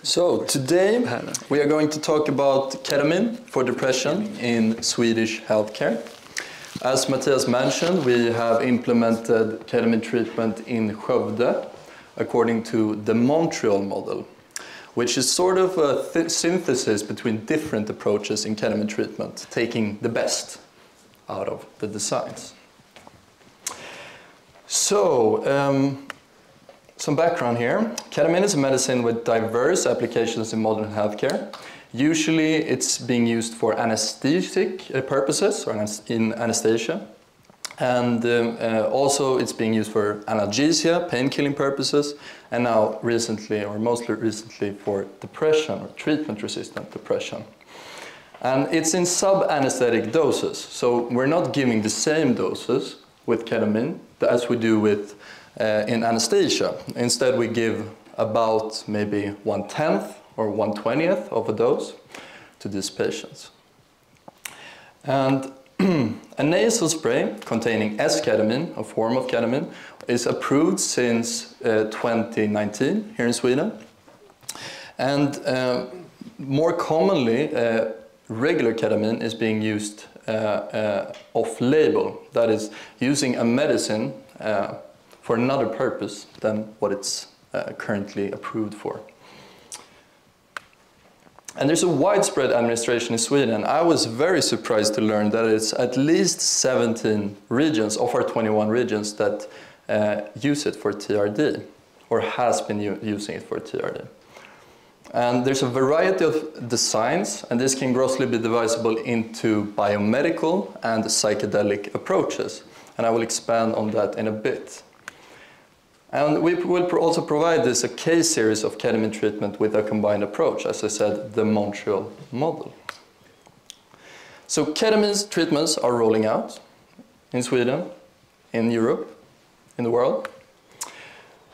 So today we are going to talk about ketamine for depression in Swedish healthcare. As Matthias mentioned, we have implemented ketamine treatment in Skövde according to the Montreal model, which is sort of a synthesis between different approaches in ketamine treatment, taking the best out of the designs. So, some background here. Ketamine is a medicine with diverse applications in modern healthcare. Usually it's being used for anesthetic purposes or in anesthesia. And also it's being used for analgesia, pain-killing purposes, and now recently, or mostly recently, for depression or treatment-resistant depression. And it's in sub-anesthetic doses, so we're not giving the same doses with ketamine as we do with in anesthesia. Instead, we give about maybe 1/10 or 1/20 of a dose to these patients. And a nasal spray containing S-ketamine, a form of ketamine, is approved since 2019 here in Sweden. And more commonly, regular ketamine is being used off-label, that is, using a medicine for another purpose than what it's currently approved for. And there's a widespread administration in Sweden. I was very surprised to learn that it's at least 17 regions of our 21 regions that use it for TRD, or has been using it for TRD. And there's a variety of designs, and this can grossly be divisible into biomedical and psychedelic approaches. And I will expand on that in a bit. And we will also provide this a case series of ketamine treatment with a combined approach, as I said, the Montreal model. So ketamine treatments are rolling out in Sweden, in Europe, in the world.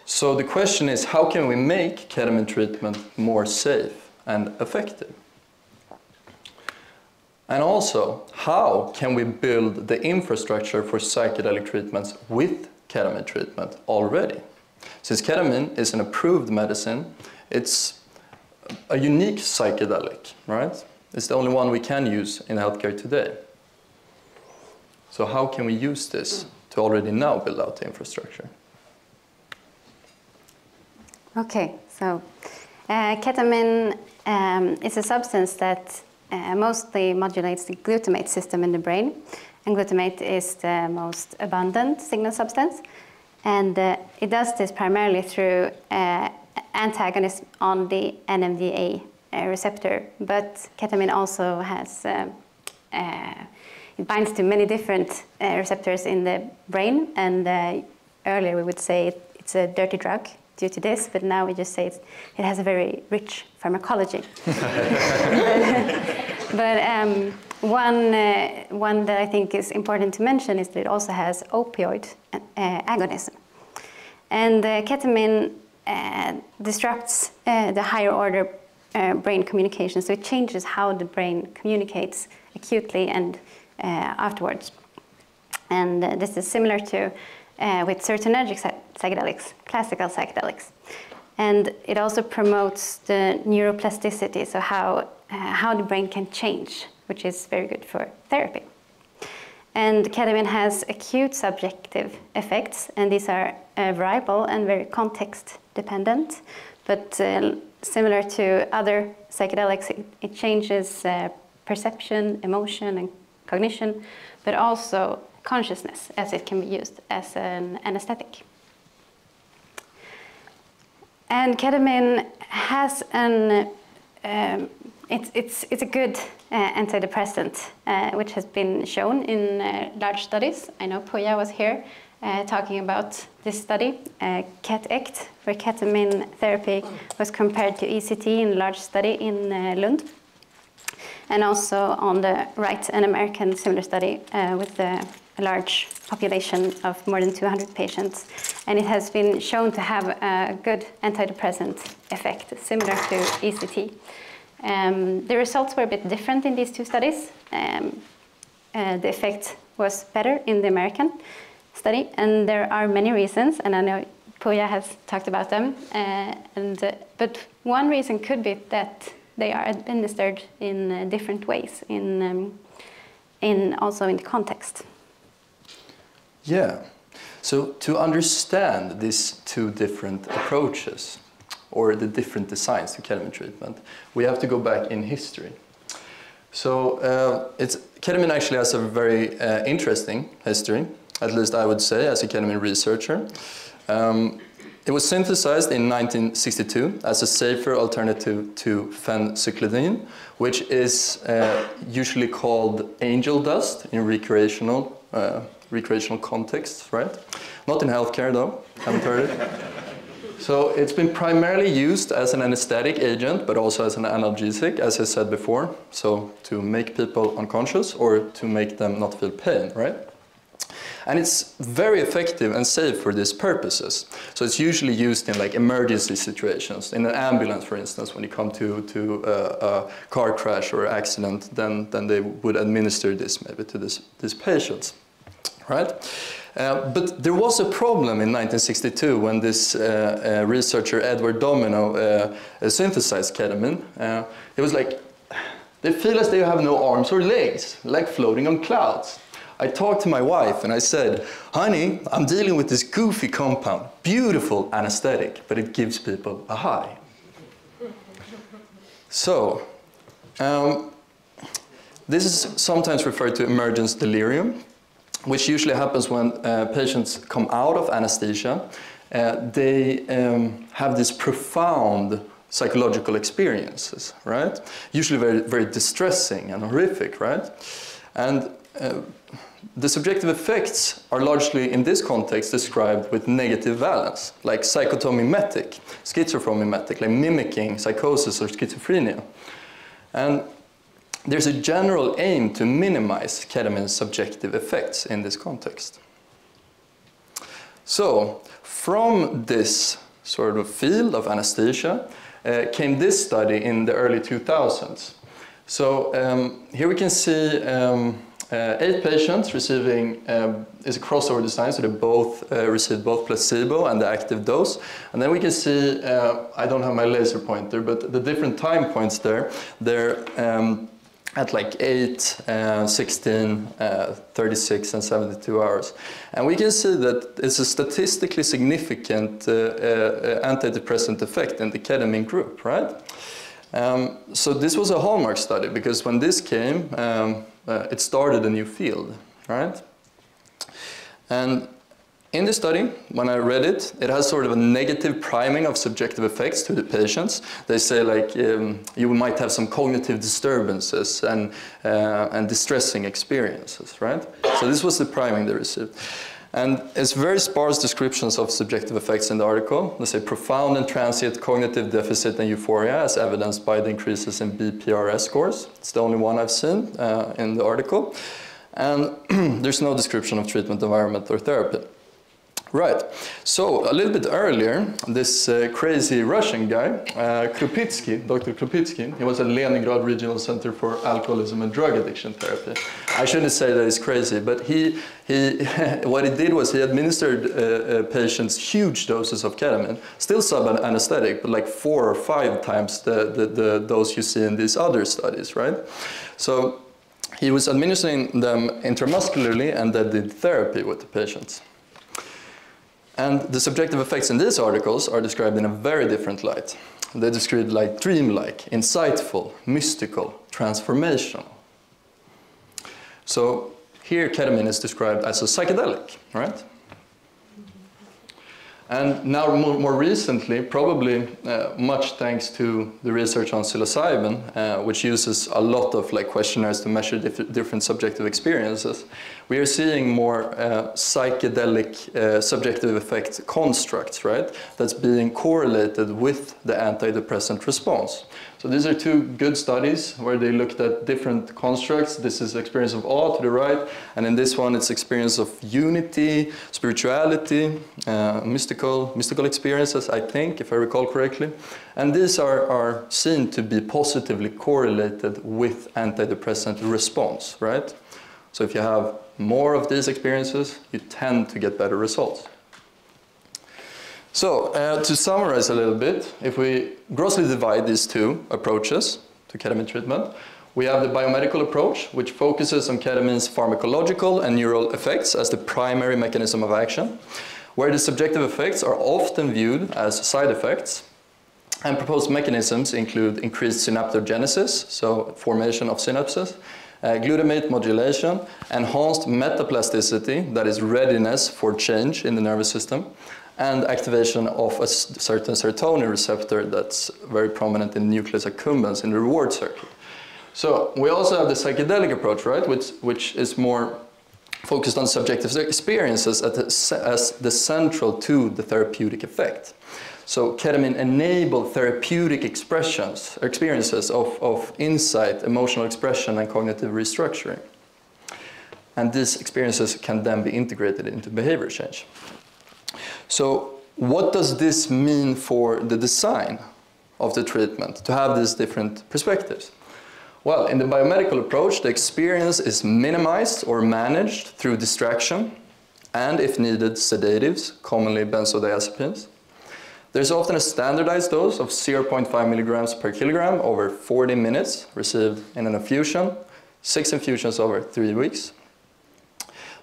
So the question is, how can we make ketamine treatment more safe and effective? And also, how can we build the infrastructure for psychedelic treatments with ketamine treatment already? Since ketamine is an approved medicine, it's a unique psychedelic, right? It's the only one we can use in healthcare today. So how can we use this to already now build out the infrastructure? Okay, so ketamine is a substance that mostly modulates the glutamate system in the brain. And glutamate is the most abundant signal substance. And it does this primarily through antagonism on the NMDA receptor. But ketamine also has, it binds to many different receptors in the brain. And earlier we would say it's a dirty drug due to this, but now we just say it has a very rich pharmacology. But one that I think is important to mention is that it also has opioid agonism. And ketamine disrupts the higher order brain communication, so it changes how the brain communicates acutely and afterwards. And this is similar to with serotonergic psychedelics, classical psychedelics. And it also promotes the neuroplasticity, so how the brain can change, which is very good for therapy. And ketamine has acute subjective effects, and these are variable and very context dependent. But similar to other psychedelics, it changes perception, emotion, and cognition, but also consciousness, as it can be used as an anesthetic. And ketamine has an it's a good antidepressant, which has been shown in large studies. I know Puja was here talking about this study, CAT-ECT, where ketamine therapy was compared to ECT in a large study in Lund. And also on the right, an American similar study with a large population of more than 200 patients. And it has been shown to have a good antidepressant effect, similar to ECT. The results were a bit different in these two studies. The effect was better in the American study, and there are many reasons, and I know Pooja has talked about them, but one reason could be that they are administered in different ways, also in the context. Yeah. So to understand these two different approaches, or the different designs to ketamine treatment, we have to go back in history. So ketamine actually has a very interesting history, at least I would say, as a ketamine researcher. It was synthesized in 1962 as a safer alternative to phencyclidine, which is usually called angel dust in recreational contexts, right? Not in healthcare though, haven't heard it. So it's been primarily used as an anesthetic agent, but also as an analgesic, as I said before. So to make people unconscious or to make them not feel pain, right? And it's very effective and safe for these purposes. So it's usually used in like emergency situations. In an ambulance, for instance, when you come to a car crash or accident, then they would administer this maybe to these patients, right? But there was a problem in 1962 when this researcher, Edward Domino, synthesized ketamine. It was like, they feel as they have no arms or legs, like floating on clouds. I talked to my wife and I said, honey, I'm dealing with this goofy compound, beautiful anesthetic, but it gives people a high. So, this is sometimes referred to emergence delirium, which usually happens when patients come out of anesthesia. They have these profound psychological experiences, right? Usually very, very distressing and horrific, right? And the subjective effects are largely, in this context, described with negative valence, like psychotomimetic, schizophromimetic, like mimicking psychosis or schizophrenia. And there's a general aim to minimize ketamine's subjective effects in this context. So, from this sort of field of anesthesia came this study in the early 2000s. So here we can see 8 patients receiving, is a crossover design, so they both received both placebo and the active dose. And then we can see, I don't have my laser pointer, but the different time points there, they're at like 8, 16, 36 and 72 hours. And we can see that it's a statistically significant antidepressant effect in the ketamine group, right? So this was a hallmark study because when this came, it started a new field, right? And in this study, when I read it, it has sort of a negative priming of subjective effects to the patients. They say like you might have some cognitive disturbances and distressing experiences, right? So this was the priming they received. And it's very sparse descriptions of subjective effects in the article. They say profound and transient cognitive deficit and euphoria as evidenced by the increases in BPRS scores. It's the only one I've seen in the article. And there's no description of treatment environment or therapy. Right, so a little bit earlier, this crazy Russian guy, Krupitsky, Dr. Krupitsky, he was at Leningrad Regional Center for Alcoholism and Drug Addiction Therapy. I shouldn't say that he's crazy, but he what he did was he administered patients huge doses of ketamine, still sub-anesthetic, but like 4 or 5 times the dose you see in these other studies, right? So he was administering them intramuscularly and then did therapy with the patients. And the subjective effects in these articles are described in a very different light. They're described like dreamlike, insightful, mystical, transformational. So here ketamine is described as a psychedelic, right? And now more recently, probably much thanks to the research on psilocybin, which uses a lot of like questionnaires to measure different subjective experiences, we are seeing more psychedelic subjective effect constructs, right? That's being correlated with the antidepressant response. So these are 2 good studies where they looked at different constructs. This is experience of awe to the right, and in this one it's experience of unity, spirituality, mystical experiences, I think, if I recall correctly. And these are seen to be positively correlated with antidepressant response, right? So if you have more of these experiences, you tend to get better results. So, to summarize a little bit, if we grossly divide these two approaches to ketamine treatment, we have the biomedical approach, which focuses on ketamine's pharmacological and neural effects as the primary mechanism of action, where the subjective effects are often viewed as side effects. And proposed mechanisms include increased synaptogenesis, so formation of synapses, glutamate modulation, enhanced metaplasticity, that is readiness for change in the nervous system, and activation of a certain serotonin receptor that's very prominent in nucleus accumbens in the reward circuit. So we also have the psychedelic approach, right, which is more focused on subjective experiences as the central to the therapeutic effect. So ketamine enables therapeutic experiences of insight, emotional expression, and cognitive restructuring. And these experiences can then be integrated into behavior change. So what does this mean for the design of the treatment, to have these different perspectives? Well, in the biomedical approach, the experience is minimized or managed through distraction and, if needed, sedatives, commonly benzodiazepines. There's often a standardized dose of 0.5 milligrams per kilogram over 40 minutes, received in an infusion, 6 infusions over 3 weeks.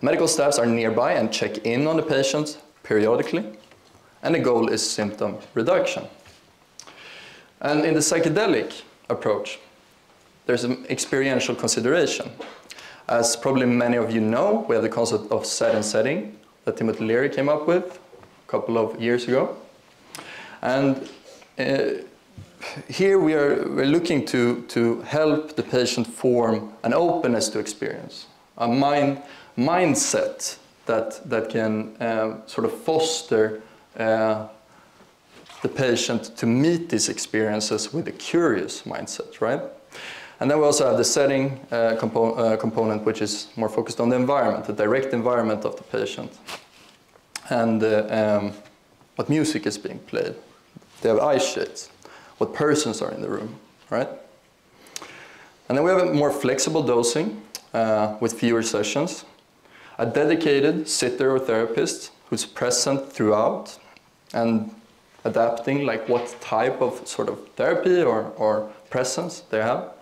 Medical staffs are nearby and check in on the patient periodically, and the goal is symptom reduction. And in the psychedelic approach, there's an experiential consideration. As probably many of you know, we have the concept of set and setting that Timothy Leary came up with a couple of years ago. And here we're looking to help the patient form an openness to experience, a mindset that can sort of foster the patient to meet these experiences with a curious mindset, right? And then we also have the setting component, which is more focused on the environment, the direct environment of the patient, and what music is being played. They have eye shades, what persons are in the room, right? And then we have a more flexible dosing with fewer sessions, a dedicated sitter or therapist who's present throughout and adapting like what type of sort of therapy or presence they have.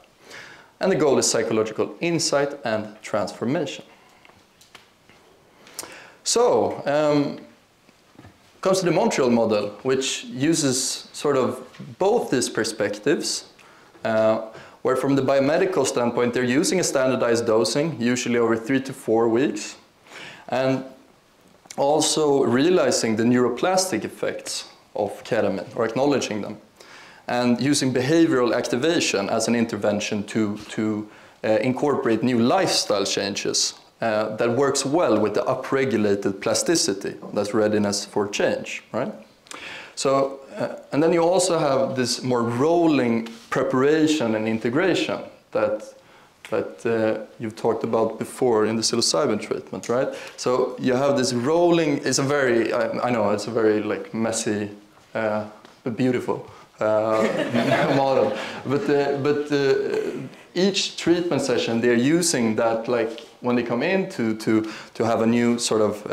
And the goal is psychological insight and transformation. So, comes to the Montreal model, which uses sort of both these perspectives, where from the biomedical standpoint, they're using a standardized dosing, usually over 3 to 4 weeks, and also realizing the neuroplastic effects of ketamine, or acknowledging them, and using behavioral activation as an intervention to incorporate new lifestyle changes that works well with the upregulated plasticity, that's readiness for change, right? So, and then you also have this more rolling preparation and integration that you've talked about before in the psilocybin treatment, right? So you have this rolling, it's a very, I know, it's a very like messy, but beautiful model. But each treatment session, they're using that like when they come in to have a new sort of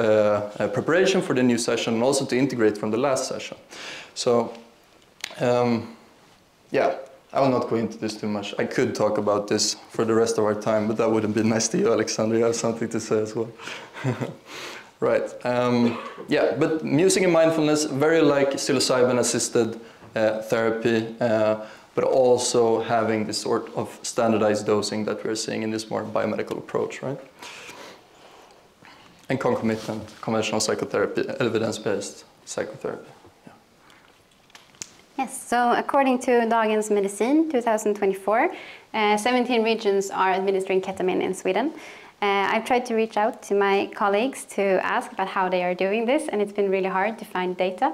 preparation for the new session, and also to integrate from the last session. So, yeah, I will not go into this too much. I could talk about this for the rest of our time, but that wouldn't be nice to you, Alexandra. You have something to say as well. Right. Yeah, but music and mindfulness, very like psilocybin-assisted therapy, but also having this sort of standardized dosing that we're seeing in this more biomedical approach, right? And concomitant conventional psychotherapy, evidence-based psychotherapy. Yeah. Yes, so according to Dagens Medicin 2024, 17 regions are administering ketamine in Sweden. I've tried to reach out to my colleagues to ask about how they are doing this, and it's been really hard to find data.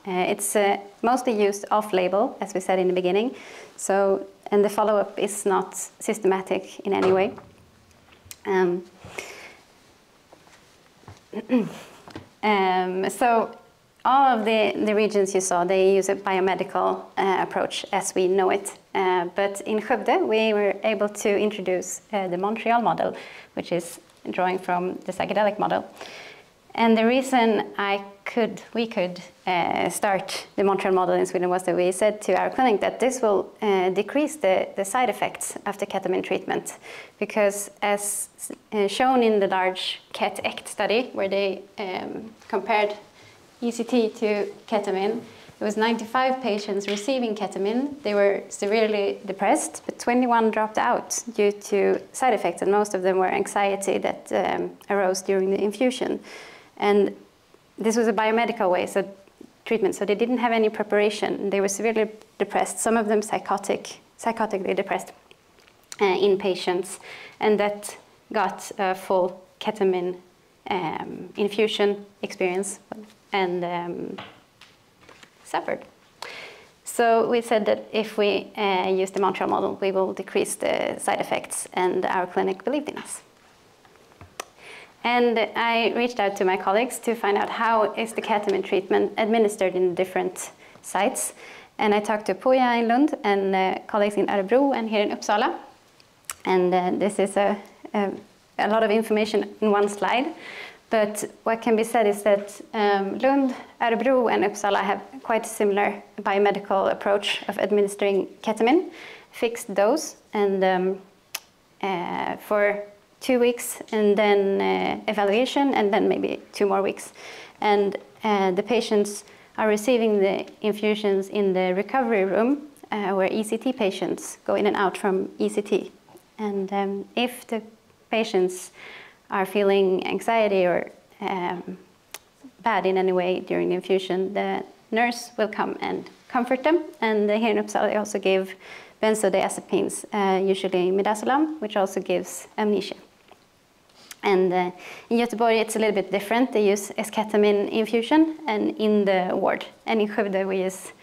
It's mostly used off-label, as we said in the beginning. So, and the follow-up is not systematic in any way. So all of the regions you saw, they use a biomedical approach as we know it. But in Skövde, we were able to introduce the Montreal model, which is drawing from the psychedelic model. And the reason we could start the Montreal model in Sweden was that we said to our clinic that this will decrease the side effects of the ketamine treatment, because as shown in the large CAT-ECT study, where they compared ECT to ketamine, there was 95 patients receiving ketamine. They were severely depressed, but 21 dropped out due to side effects, and most of them were anxiety that arose during the infusion. And this was a biomedical way, so treatment, so they didn't have any preparation. They were severely depressed, some of them psychotically depressed inpatients, and that got a full ketamine infusion experience and suffered. So we said that if we use the Montreal model, we will decrease the side effects, and our clinic believed in us. And I reached out to my colleagues to find out how is the ketamine treatment administered in different sites. And I talked to Pooja in Lund and colleagues in Örebro and here in Uppsala. And this is a lot of information in one slide. But what can be said is that Lund, Örebro and Uppsala have quite a similar biomedical approach of administering ketamine, fixed dose, and for 2 weeks, and then evaluation, and then maybe 2 more weeks. And the patients are receiving the infusions in the recovery room, where ECT patients go in and out from ECT. And if the patients are feeling anxiety or bad in any way during the infusion, the nurse will come and comfort them. And here in Uppsala, they also give benzodiazepines, usually midazolam, which also gives amnesia. And in Göteborg, it's a little bit different. They use esketamine infusion and in the ward. And in Skövde, we use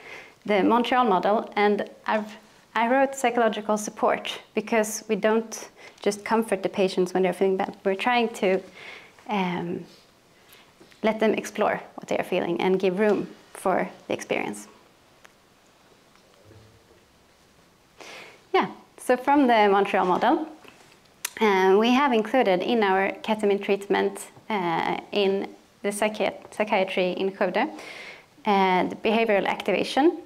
the Montreal model. And I wrote psychological support, because we don't just comfort the patients when they're feeling bad. We're trying to let them explore what they are feeling and give room for the experience. Yeah, so from the Montreal model, we have included in our ketamine treatment in the psychiatry in Skövde the behavioral activation.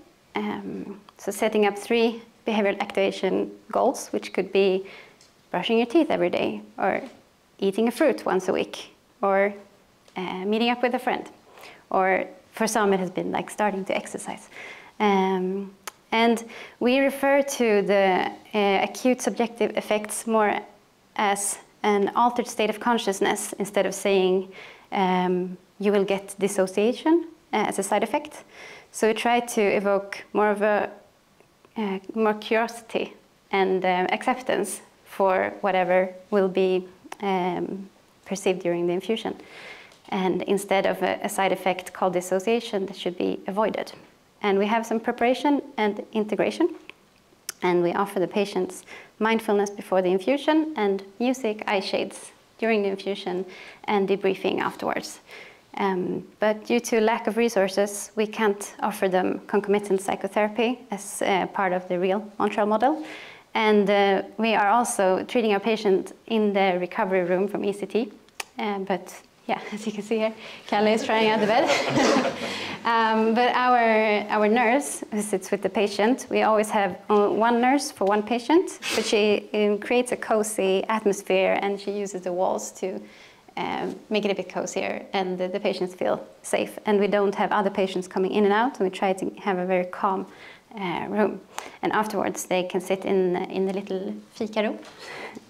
So setting up 3 behavioral activation goals, which could be brushing your teeth every day, or eating a fruit once a week, or meeting up with a friend, or for some it has been like starting to exercise. And we refer to the acute subjective effects more as an altered state of consciousness, instead of saying you will get dissociation as a side effect. So we try to evoke more of a more curiosity and acceptance for whatever will be perceived during the infusion. And instead of a side effect called dissociation, that should be avoided. And we have some preparation and integration. And we offer the patients mindfulness before the infusion, and music, eye shades during the infusion, and debriefing afterwards. But due to lack of resources, we can't offer them concomitant psychotherapy as part of the real Montreal model. And we are also treating our patient in the recovery room from ECT. But yeah, as you can see here, Kalle is trying out the bed. But our nurse who sits with the patient, we always have one nurse for one patient, but she creates a cozy atmosphere, and she uses the walls to make it a bit cozier, and the patients feel safe. And we don't have other patients coming in and out, and we try to have a very calm room. And afterwards, they can sit in the little fika room,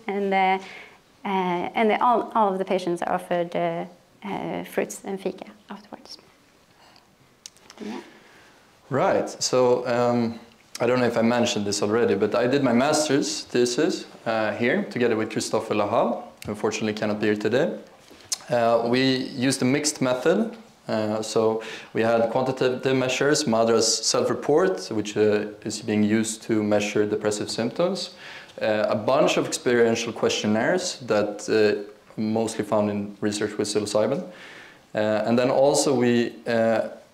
and all of the patients are offered fruits and fika afterwards. Yeah. Right. So I don't know if I mentioned this already, but I did my master's thesis here together with Christopher Lahal, who unfortunately cannot be here today. We used a mixed method. So we had quantitative measures, MADRS self-report, which is being used to measure depressive symptoms, a bunch of experiential questionnaires that mostly found in research with psilocybin, and then also we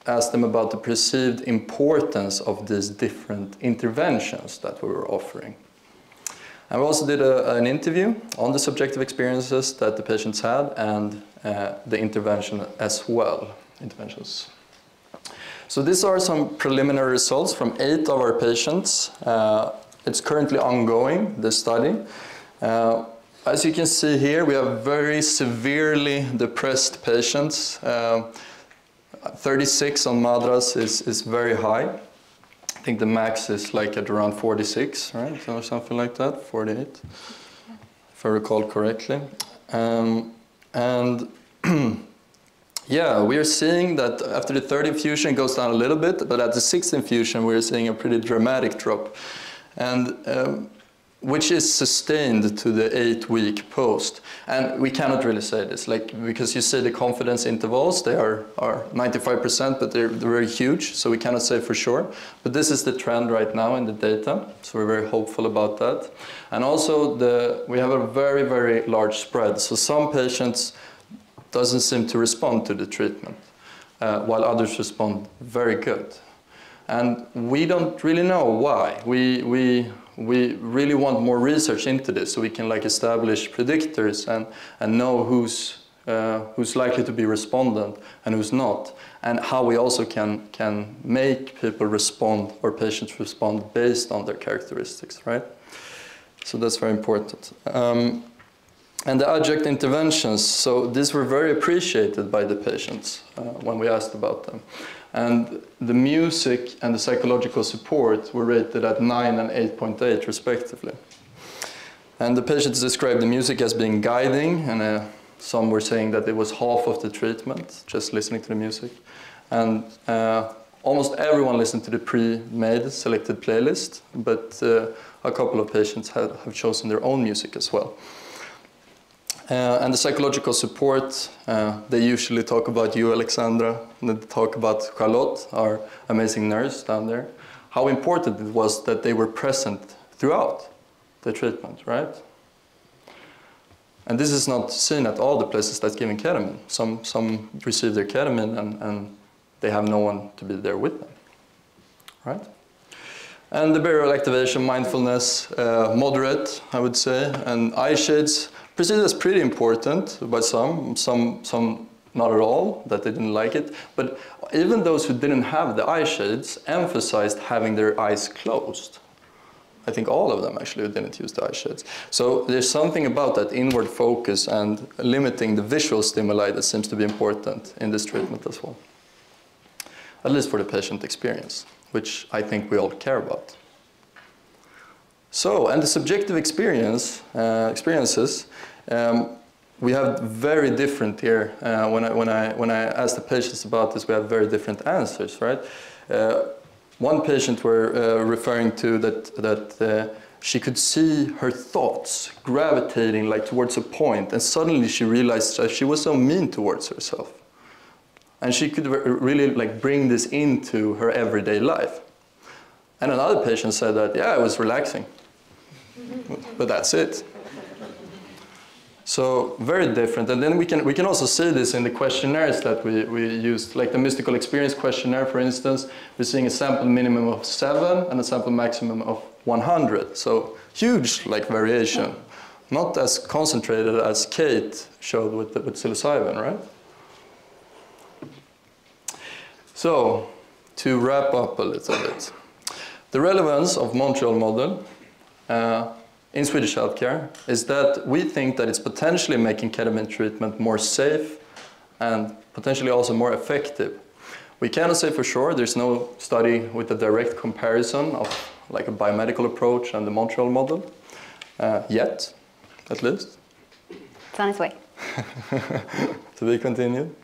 asked them about the perceived importance of these different interventions that we were offering. And we also did an interview on the subjective experiences that the patients had and the intervention as well, interventions. So these are some preliminary results from 8 of our patients. It's currently ongoing, this study. As you can see here, we have very severely depressed patients. 36 on MADRS is very high. I think the max is like at around 46, right? Or something like that, 48, if I recall correctly. Yeah, we are seeing that after the 3rd infusion it goes down a little bit, but at the 6th infusion we're seeing a pretty dramatic drop, and which is sustained to the 8-week post. And we cannot really say this, because you see the confidence intervals, they are 95%, but they're very huge, so we cannot say for sure. But this is the trend right now in the data, so we're very hopeful about that. And also we have a very, very large spread, so some patients doesn't seem to respond to the treatment, while others respond very good. And we don't really know why. We really want more research into this so we can establish predictors and know who's likely to be respondent and who's not, and how we also can make people respond or patients respond based on their characteristics, right? So that's very important. And the adjunct interventions, so these were very appreciated by the patients when we asked about them. And the music and the psychological support were rated at 9 and 8.8 respectively. And the patients described the music as being guiding, and some were saying that it was half of the treatment, just listening to the music. And almost everyone listened to the pre-made selected playlist, but a couple of patients have chosen their own music as well. And the psychological support, they usually talk about you, Alexandra, and they talk about Charlotte, our amazing nurse down there, how important it was that they were present throughout the treatment, right? And this is not seen at all the places that's giving ketamine. Some receive their ketamine and they have no one to be there with them, right? And the behavioral activation, mindfulness, moderate, I would say, and eye shades, perceived as pretty important by some not at all, that they didn't like it. But even those who didn't have the eye shades emphasized having their eyes closed. I think all of them actually didn't use the eye shades. So there's something about that inward focus and limiting the visual stimuli that seems to be important in this treatment as well. At least for the patient experience, which I think we all care about. So, and the subjective experiences, we have very different here. When I asked the patients about this, we have very different answers, right? One patient were referring to that she could see her thoughts gravitating towards a point, and suddenly she realized that she was so mean towards herself. And she could really bring this into her everyday life. And another patient said that, yeah, it was relaxing, but that's it. So very different. And then we can also see this in the questionnaires that we used, like the mystical experience questionnaire, for instance. We're seeing a sample minimum of 7 and a sample maximum of 100. So huge variation. Not as concentrated as Kate showed with psilocybin, right? So to wrap up a little bit, the relevance of Montreal model in Swedish healthcare is that we think that it's potentially making ketamine treatment more safe and potentially also more effective. We cannot say for sure. There's no study with a direct comparison of a biomedical approach and the Montreal model yet, at least. It's on its way. To be continued.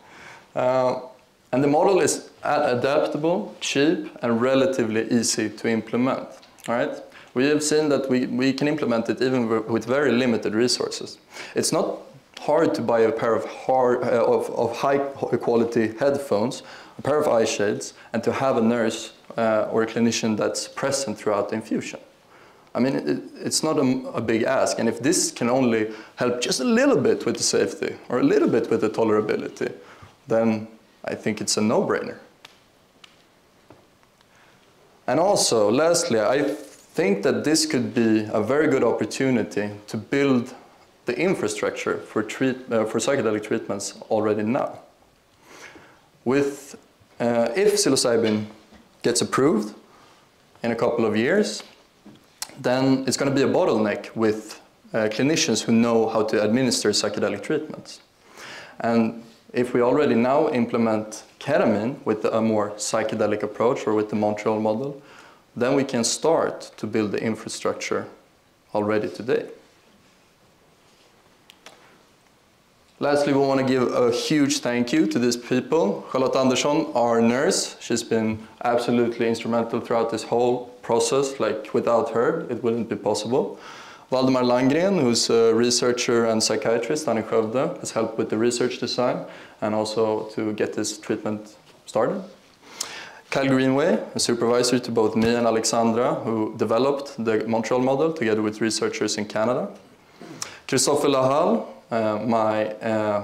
And the model is adaptable, cheap, and relatively easy to implement. All right? We have seen that we can implement it even with very limited resources. It's not hard to buy a pair of high-quality headphones, a pair of eye shades, and to have a nurse or a clinician that's present throughout the infusion. I mean, it's not a big ask. And if this can only help just a little bit with the safety or a little bit with the tolerability, then I think it's a no-brainer. And also, lastly, I think that this could be a very good opportunity to build the infrastructure for psychedelic treatments already now. If psilocybin gets approved in a couple of years, then it's going to be a bottleneck with clinicians who know how to administer psychedelic treatments. And if we already now implement ketamine with a more psychedelic approach or with the Montreal model, then we can start to build the infrastructure already today. Lastly, we want to give a huge thank you to these people. Charlotte Andersson, our nurse, she's been absolutely instrumental throughout this whole process. Like, without her, it wouldn't be possible. Valdemar Landgren, who's a researcher and psychiatrist down in Skövde, has helped with the research design and also to get this treatment started. Kyle Greenway, a supervisor to both me and Alexandra, who developed the Montreal model together with researchers in Canada. Christophe Lahal, my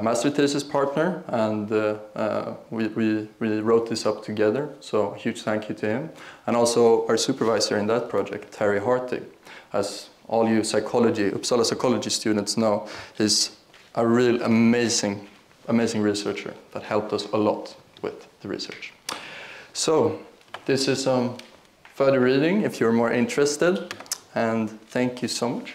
master thesis partner, and we wrote this up together, so huge thank you to him. And also our supervisor in that project, Terry Hartig. As all you Uppsala psychology students know, he's a real amazing researcher that helped us a lot with the research. So this is some further reading if you're more interested, and thank you so much.